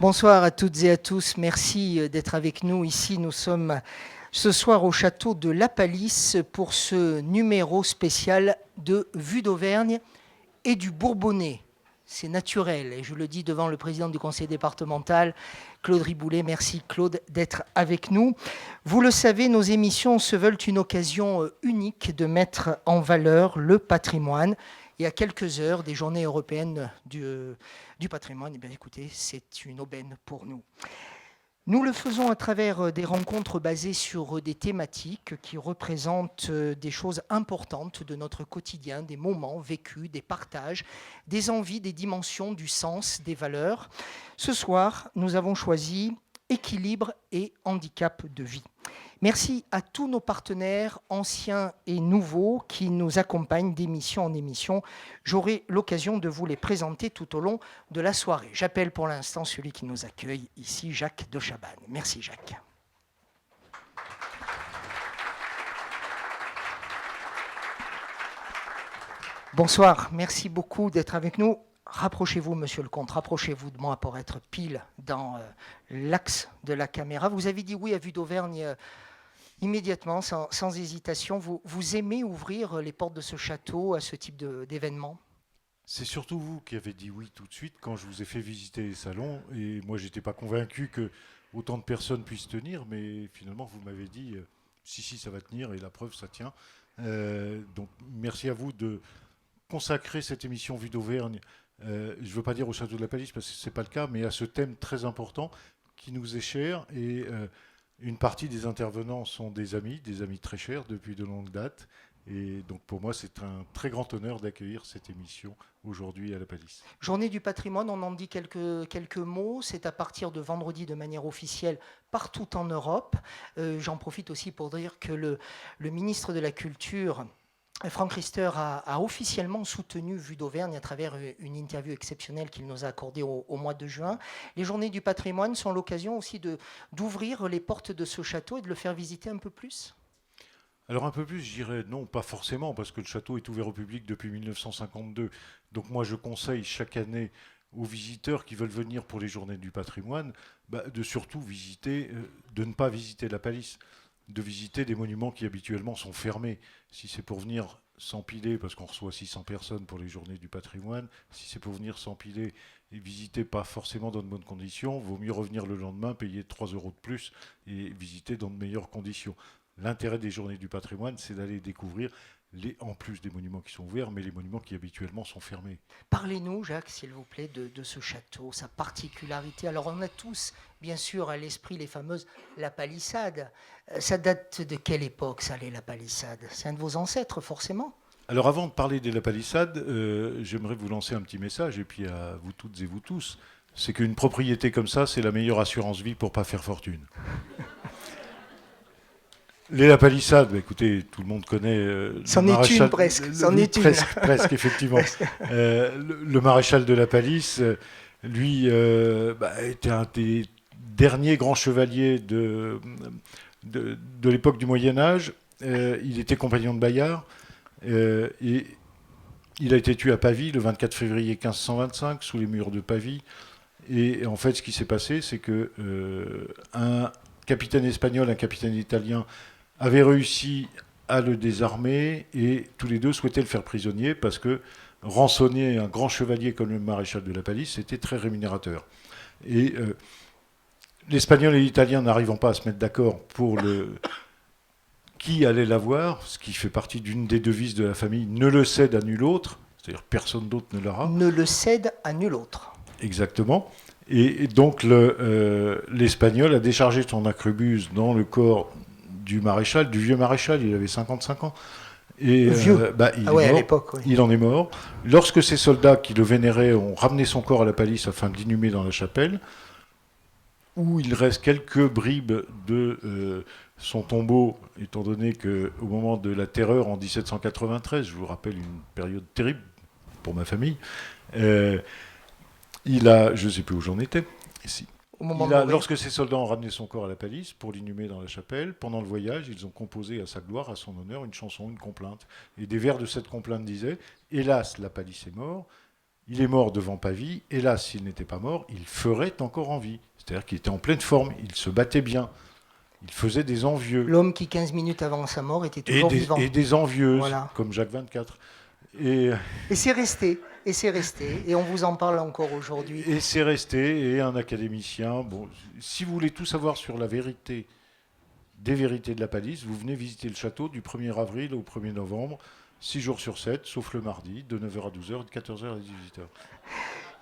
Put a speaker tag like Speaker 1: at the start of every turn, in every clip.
Speaker 1: Bonsoir à toutes et à tous. Merci d'être avec nous ici. Nous sommes ce soir au château de La Palisse pour ce numéro spécial de Vue d'Auvergne et du Bourbonnais. C'est naturel et je le dis devant le président du conseil départemental, Claude Riboulet. Merci Claude d'être avec nous. Vous le savez, nos émissions se veulent une occasion unique de mettre en valeur le patrimoine. Et à quelques heures des journées européennes du patrimoine, eh bien, écoutez, c'est une aubaine pour nous. Nous le faisons à travers des rencontres basées sur des thématiques qui représentent des choses importantes de notre quotidien, des moments vécus, des partages, des envies, des dimensions, du sens, des valeurs. Ce soir, nous avons choisi équilibre et handicap de vie. Merci à tous nos partenaires, anciens et nouveaux, qui nous accompagnent d'émission en émission. J'aurai l'occasion de vous les présenter tout au long de la soirée. J'appelle pour l'instant celui qui nous accueille ici, Jacques de Chabannes. Merci Jacques. Bonsoir, merci beaucoup d'être avec nous. Rapprochez-vous, monsieur le comte, rapprochez-vous de moi pour être pile dans l'axe de la caméra. Vous avez dit oui à Vue d'Auvergne immédiatement, sans hésitation. Vous aimez ouvrir les portes de ce château à ce type d'événement ?
Speaker 2: C'est surtout vous qui avez dit oui tout de suite quand je vous ai fait visiter les salons. Et moi, je n'étais pas convaincu que autant de personnes puissent tenir, mais finalement, vous m'avez dit si, ça va tenir, et la preuve, ça tient. Donc, merci à vous de consacrer cette émission Vue d'Auvergne. Je ne veux pas dire au Château de la Palisse, parce que ce n'est pas le cas, mais à ce thème très important qui nous est cher. Et une partie des intervenants sont des amis très chers depuis de longues dates. Et donc pour moi, c'est un très grand honneur d'accueillir cette émission aujourd'hui à La Palisse.
Speaker 1: Journée du patrimoine, on en dit quelques mots. C'est à partir de vendredi de manière officielle partout en Europe. J'en profite aussi pour dire que le ministre de la Culture, Franck Riester, a officiellement soutenu Vue d'Auvergne à travers une interview exceptionnelle qu'il nous a accordée au mois de juin. Les Journées du patrimoine sont l'occasion aussi d'ouvrir les portes de ce château et de le faire visiter un peu plus.
Speaker 2: Alors un peu plus, je dirais non, pas forcément, parce que le château est ouvert au public depuis 1952. Donc moi, je conseille chaque année aux visiteurs qui veulent venir pour les Journées du patrimoine de surtout visiter, de ne pas visiter la Palisse, de visiter des monuments qui habituellement sont fermés. Si c'est pour venir s'empiler, parce qu'on reçoit 600 personnes pour les Journées du patrimoine, si c'est pour venir s'empiler et visiter pas forcément dans de bonnes conditions, vaut mieux revenir le lendemain, payer 3 € de plus et visiter dans de meilleures conditions. L'intérêt des Journées du patrimoine, c'est d'aller découvrir, en plus des monuments qui sont ouverts, mais les monuments qui habituellement sont fermés.
Speaker 1: Parlez-nous, Jacques, s'il vous plaît, de ce château, sa particularité. Alors, on a tous, bien sûr, à l'esprit les fameuses La Palissade. Ça date de quelle époque, ça, la Palissade ? C'est un de vos ancêtres, forcément ?
Speaker 2: Alors, avant de parler des La Palissade, j'aimerais vous lancer un petit message, et puis à vous toutes et vous tous. C'est qu'une propriété comme ça, c'est la meilleure assurance vie pour ne pas faire fortune. Les La Palissade, écoutez, tout le monde connaît.
Speaker 1: C'en est une presque.
Speaker 2: Presque, effectivement. Le maréchal de La Palisse, lui, était un des derniers grands chevaliers de l'époque du Moyen-Âge. Il était compagnon de Bayard. Et il a été tué à Pavie le 24 février 1525, sous les murs de Pavie. Et en fait, ce qui s'est passé, c'est que un capitaine espagnol, un capitaine italien avaient réussi à le désarmer et tous les deux souhaitaient le faire prisonnier parce que rançonner un grand chevalier comme le maréchal de la Palisse, c'était très rémunérateur. Et l'Espagnol et l'Italien n'arrivant pas à se mettre d'accord pour qui allait l'avoir, ce qui fait partie d'une des devises de la famille, ne le cède à nul autre, c'est-à-dire personne d'autre ne l'aura.
Speaker 1: Ne le cède à nul autre.
Speaker 2: Exactement. Et donc l'Espagnol a déchargé son arquebuse dans le corps du maréchal, du vieux maréchal, il avait 55 ans. Et
Speaker 1: à l'époque, oui.
Speaker 2: Il en est mort. Lorsque ces soldats qui le vénéraient ont ramené son corps à la Palisse afin de l'inhumer dans la chapelle, où il reste quelques bribes de son tombeau, étant donné qu'au moment de la terreur en 1793, je vous rappelle une période terrible pour ma famille, je ne sais plus où j'en étais, ici. Lorsque ces soldats ont ramené son corps à la Palisse pour l'inhumer dans la chapelle, pendant le voyage, ils ont composé à sa gloire, à son honneur, une chanson, une complainte. Et des vers de cette complainte disaient « Hélas, la Palisse est mort, Il est mort devant Pavie, et là, s'il n'était pas mort, il ferait encore en vie. C'est-à-dire qu'il était en pleine forme, il se battait bien, il faisait des envieux.
Speaker 1: L'homme qui, 15 minutes avant sa mort, était
Speaker 2: Et
Speaker 1: toujours vivant.
Speaker 2: et des envieuses,
Speaker 1: Voilà.
Speaker 2: comme Jacques XXIV. Et,
Speaker 1: Et c'est resté, et c'est resté, et on vous en parle encore aujourd'hui.
Speaker 2: et c'est resté, et un académicien. Bon, si vous voulez tout savoir sur la vérité, des vérités de la Palisse, vous venez visiter le château du 1er avril au 1er novembre, 6 jours sur 7, sauf le mardi, de 9h à 12h et de 14h à 18h.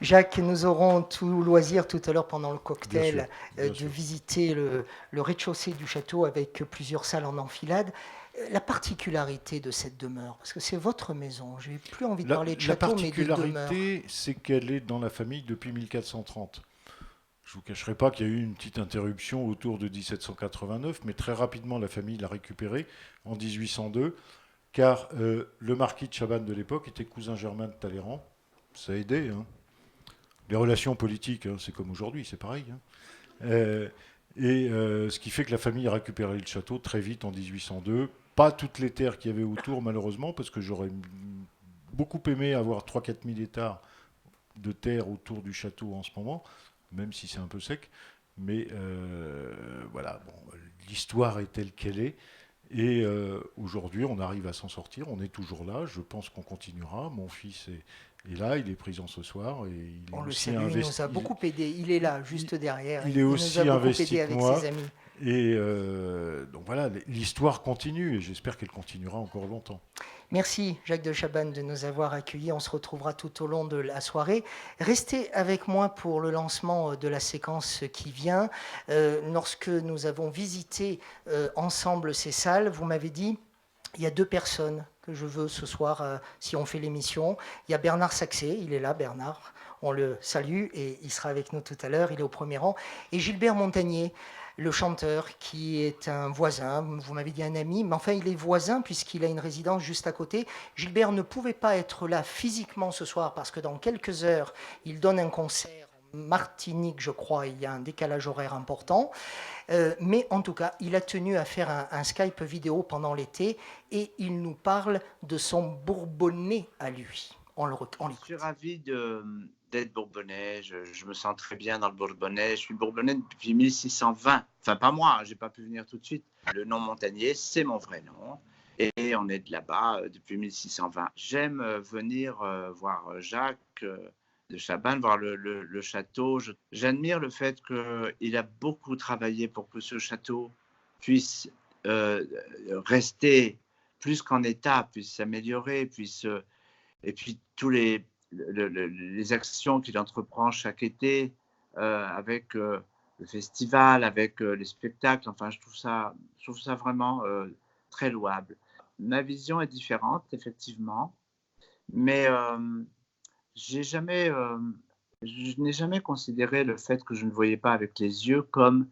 Speaker 1: Jacques, nous aurons tout loisir tout à l'heure pendant le cocktail
Speaker 2: bien
Speaker 1: de
Speaker 2: sûr.
Speaker 1: visiter le rez-de-chaussée du château avec plusieurs salles en enfilade. La particularité de cette demeure, parce que c'est votre maison, j'ai plus envie de parler de château, mais de demeure.
Speaker 2: La particularité, c'est qu'elle est dans la famille depuis 1430. Je ne vous cacherai pas qu'il y a eu une petite interruption autour de 1789, mais très rapidement, la famille l'a récupérée en 1802, car le marquis de Chabannes de l'époque était cousin germain de Talleyrand. Ça a aidé. Hein. Les relations politiques, hein, c'est comme aujourd'hui, c'est pareil. Hein. Ce qui fait que la famille a récupéré le château très vite en 1802. Pas toutes les terres qu'il y avait autour, malheureusement, parce que j'aurais beaucoup aimé avoir 3-4 000 hectares de terre autour du château en ce moment, même si c'est un peu sec. Mais voilà, bon, l'histoire est telle qu'elle est. Et aujourd'hui, on arrive à s'en sortir. On est toujours là. Je pense qu'on continuera. Mon fils est là. Il est présent ce soir. Et il est
Speaker 1: On le
Speaker 2: aussi
Speaker 1: salue, il nous a beaucoup aidé. Il est là, juste derrière.
Speaker 2: Il est aussi
Speaker 1: nous a beaucoup
Speaker 2: investi
Speaker 1: aidé
Speaker 2: que
Speaker 1: avec
Speaker 2: moi.
Speaker 1: ses amis.
Speaker 2: Et donc voilà, l'histoire continue. Et j'espère qu'elle continuera encore longtemps.
Speaker 1: Merci Jacques de Chabannes de nous avoir accueillis. On se retrouvera tout au long de la soirée. Restez avec moi pour le lancement de la séquence qui vient. Lorsque nous avons visité ensemble ces salles, vous m'avez dit, il y a 2 personnes que je veux ce soir, si on fait l'émission. Il y a Bernard Saxé, il est là, Bernard. On le salue et il sera avec nous tout à l'heure, il est au premier rang. Et Gilbert Montagnier, le chanteur, qui est un voisin, vous m'avez dit un ami, mais enfin il est voisin puisqu'il a une résidence juste à côté. Gilbert ne pouvait pas être là physiquement ce soir parce que dans quelques heures, il donne un concert en Martinique, je crois, il y a un décalage horaire important. Mais en tout cas, il a tenu à faire un Skype vidéo pendant l'été et il nous parle de son Bourbonnais à lui.
Speaker 3: Je suis ravi d'être Bourbonnais, je me sens très bien dans le Bourbonnais. Je suis Bourbonnais depuis 1620. Enfin, pas moi, hein, j'ai pas pu venir tout de suite. Le nom Montagnier, c'est mon vrai nom. Et on est de là-bas depuis 1620. J'aime venir voir Jacques de Chabannes, voir le château. J'admire le fait qu'il a beaucoup travaillé pour que ce château puisse rester plus qu'en état, puisse s'améliorer, et puis tous les actions qu'il entreprend chaque été avec le festival, avec les spectacles. Enfin, je trouve ça vraiment très louable. Ma vision est différente, effectivement, mais je n'ai jamais considéré le fait que je ne voyais pas avec les yeux comme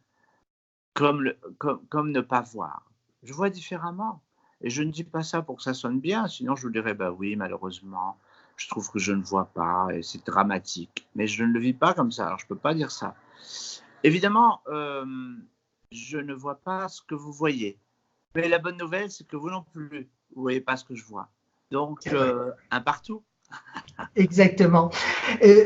Speaker 3: ne pas voir. Je vois différemment. Et je ne dis pas ça pour que ça sonne bien, sinon je vous dirais, bah oui, malheureusement, je trouve que je ne vois pas et c'est dramatique. Mais je ne le vis pas comme ça, alors je ne peux pas dire ça. Évidemment, je ne vois pas ce que vous voyez. Mais la bonne nouvelle, c'est que vous non plus, vous ne voyez pas ce que je vois. Donc, un partout.
Speaker 1: Exactement.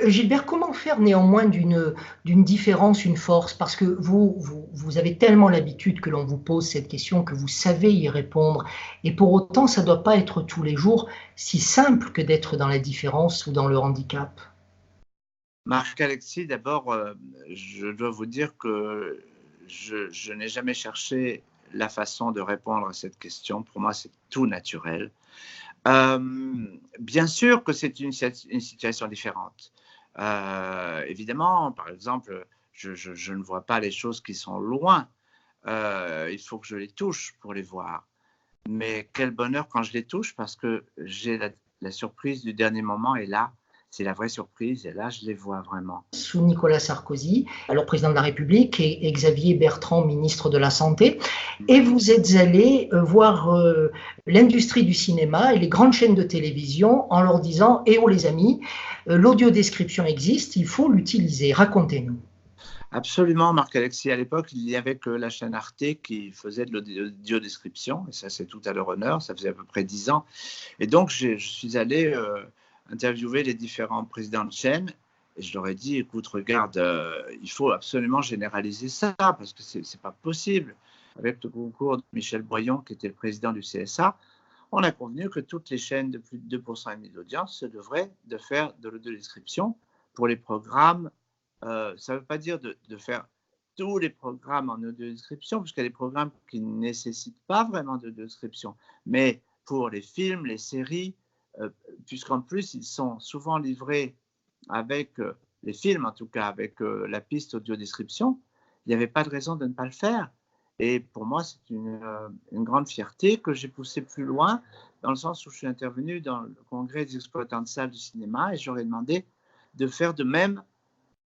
Speaker 1: Gilbert, comment faire néanmoins d'une différence une force? Parce que vous avez tellement l'habitude que l'on vous pose cette question que vous savez y répondre. Et pour autant, ça ne doit pas être tous les jours si simple que d'être dans la différence ou dans le handicap.
Speaker 3: Marc-Alexis, d'abord, je dois vous dire que je n'ai jamais cherché la façon de répondre à cette question. Pour moi, c'est tout naturel. Bien sûr que c'est une situation différente. Évidemment, par exemple, je ne vois pas les choses qui sont loin. Il faut que je les touche pour les voir. Mais quel bonheur quand je les touche, parce que j'ai la surprise du dernier moment et là, c'est la vraie surprise et là, je les vois vraiment.
Speaker 1: Sous Nicolas Sarkozy, alors président de la République, et Xavier Bertrand, ministre de la Santé. Et vous êtes allé voir l'industrie du cinéma et les grandes chaînes de télévision en leur disant « Eh oh les amis, l'audiodescription existe, il faut l'utiliser. Racontez-nous. »
Speaker 3: Absolument, Marc-Alexis. À l'époque, il n'y avait que la chaîne Arte qui faisait de l'audiodescription. Et ça, c'est tout à leur honneur. Ça faisait à peu près 10 ans. Et donc, je suis allé interviewé les différents présidents de chaîne et je leur ai dit, écoute, regarde, il faut absolument généraliser ça parce que c'est pas possible. Avec le concours de Michel Boyon, qui était le président du CSA, on a convenu que toutes les chaînes de plus de 2,5 % d'audience se devraient de faire de l'audiodescription pour les programmes. Ça ne veut pas dire de faire tous les programmes en audiodescription, puisqu'il y a des programmes qui ne nécessitent pas vraiment d'audiodescription, mais pour les films, les séries, puisqu'en plus, ils sont souvent livrés avec, les films en tout cas, avec la piste audiodescription, il n'y avait pas de raison de ne pas le faire. Et pour moi, c'est une grande fierté que j'ai poussée plus loin, dans le sens où je suis intervenu dans le congrès des exploitants de salles de cinéma et j'aurais demandé de faire de même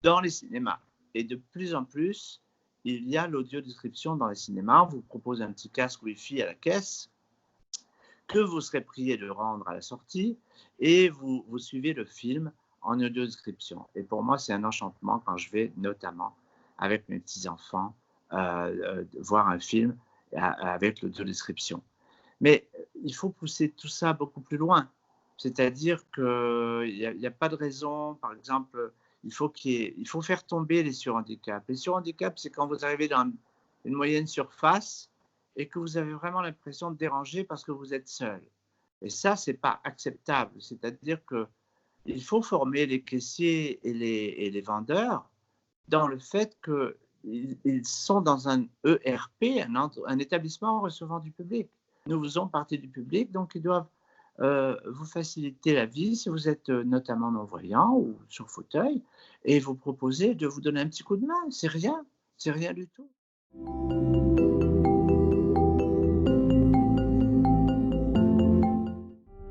Speaker 3: dans les cinémas. Et de plus en plus, il y a l'audiodescription dans les cinémas. On vous propose un petit casque Wi-Fi à la caisse que vous serez prié de rendre à la sortie et vous suivez le film en audiodescription. Et pour moi, c'est un enchantement quand je vais notamment avec mes petits-enfants voir un film avec l'audiodescription. Mais il faut pousser tout ça beaucoup plus loin. C'est-à-dire qu'il n'y a pas de raison, par exemple, il faut faire tomber les surhandicaps. Les surhandicaps, c'est quand vous arrivez dans une moyenne surface et que vous avez vraiment l'impression de déranger parce que vous êtes seul. Et ça, ce n'est pas acceptable. C'est-à-dire qu'il faut former les caissiers et les vendeurs dans le fait qu'ils sont dans un ERP, un établissement recevant du public. Nous faisons partie du public, donc ils doivent vous faciliter la vie si vous êtes notamment non-voyant ou sur fauteuil et vous proposer de vous donner un petit coup de main. C'est rien du tout.